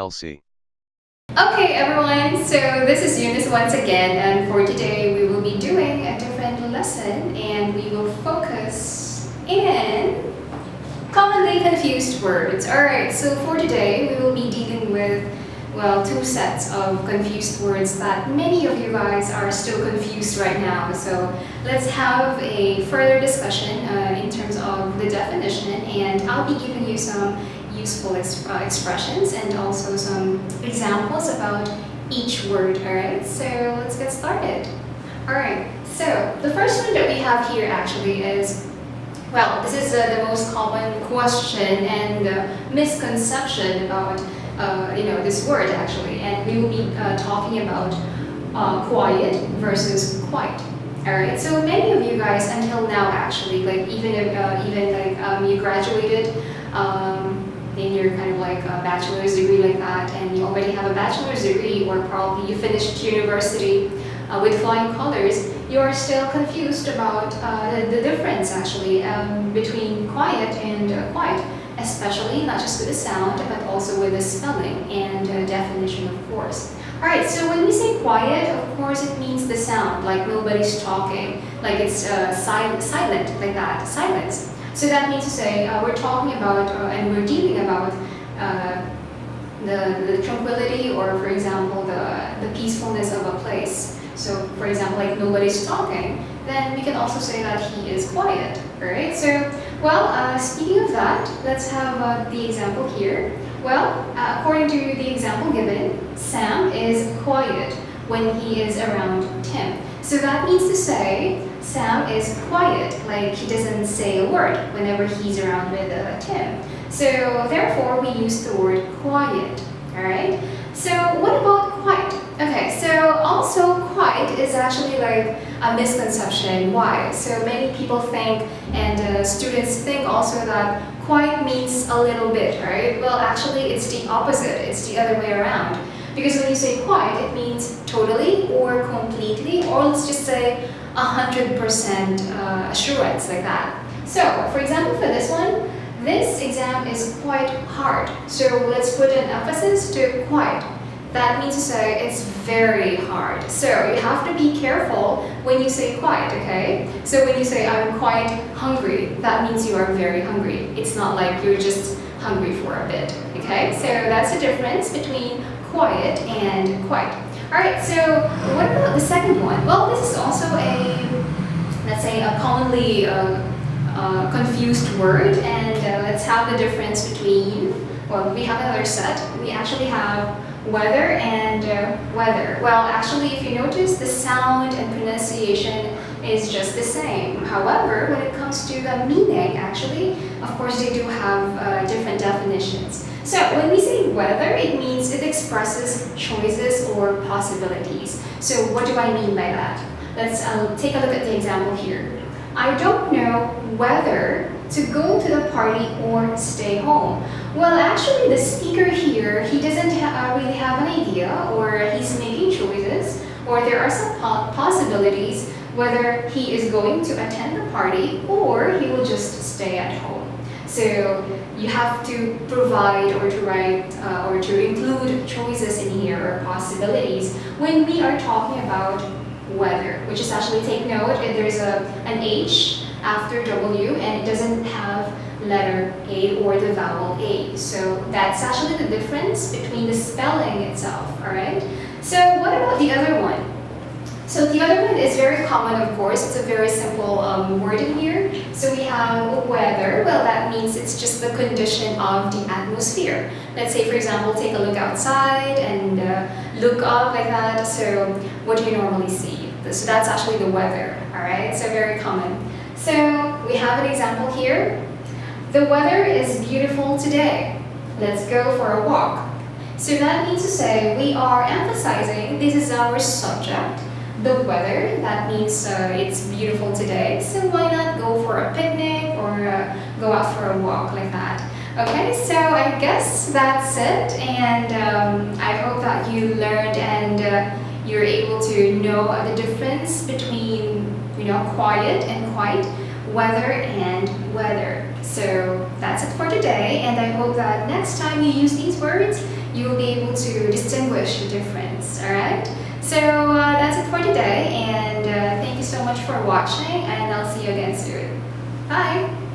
AELC. Okay everyone, so this is Eunice once again, and for today we will be doing a different lesson and we will focus in commonly confused words. Alright, so for today we will be dealing with, well, two sets of confused words that many of you guys are still confused right now. So let's have a further discussion in terms of the definition, and I'll be giving you some useful expressions and also some examples about each word. Alright, so let's get started. Alright, so the first one that we have here actually is, well, this is the most common question and misconception about this word actually, and we will be talking about quiet versus quite. Alright, so many of you guys until now actually, like even you graduated in your kind of like a bachelor's degree like that, and you already have a bachelor's degree, or probably you finished university with flying colors, you are still confused about the difference actually between quiet and quiet, especially not just with the sound but also with the spelling and definition, of course. Alright, so when we say quiet, of course it means the sound, like nobody's talking, like it's silent, like that, silence. So that means to say we're talking about and we're dealing about the tranquility, or for example the peacefulness of a place. So for example, like nobody's talking, then we can also say that he is quiet. Alright, so well, speaking of that, let's have the example here. Well, according to the example given, Sam is quiet when he is around Tim. So that means to say Sam is quiet, like he doesn't say a word whenever he's around with Tim. So therefore we use the word quiet. Alright, so what about quiet? Okay, so also quiet is actually like a misconception. Why? So many people think, and students think also, that quiet means a little bit, right? Well, actually it's the opposite, it's the other way around. Because when you say quiet, it means totally or completely, or let's just say 100% assurance, like that. So, for example, for this one, this exam is quite hard. So let's put an emphasis to quite. That means to say it's very hard. So you have to be careful when you say quite, okay? So when you say I'm quite hungry, that means you are very hungry. It's not like you're just hungry for a bit, okay? So that's the difference between quiet and quite. Alright, so what about the second one? Well, this is also let's say a commonly confused word, and let's have the difference between, well, we have another set. We actually have weather and weather. Well, actually, if you notice, the sound and pronunciation is just the same. However, when it comes to the meaning, actually, of course, they do have different definitions. So when we say weather, it means it expresses choices or possibilities. So what do I mean by that? Let's take a look at the example here. I don't know whether to go to the party or stay home. Well, actually, the speaker here, he doesn't really have an idea, or he's making choices, or there are some possibilities whether he is going to attend the party or he will just stay at home. So you have to provide or to write or to include choices in here, or possibilities, when we are talking about weather, which is actually, take note, there's an H after W and it doesn't have letter A or the vowel A. So that's actually the difference between the spelling itself, alright? So what about the other one? So the other one is very common, of course. It's a very simple word in here. So we have weather. Well, that means it's just the condition of the atmosphere. Let's say, for example, take a look outside and look up like that. So what do you normally see? So that's actually the weather, all right? So very common. So we have an example here. The weather is beautiful today. Let's go for a walk. So that means to say we are emphasizing this is our subject. The weather, that means it's beautiful today, so why not go for a picnic or go out for a walk like that. Okay, so I guess that's it, and I hope that you learned and you're able to know the difference between quiet and quite. weather and weather. So that's it for today, and I hope that next time you use these words, you will be able to distinguish the difference, alright? So that's it for today, and thank you so much for watching, and I'll see you again soon. Bye!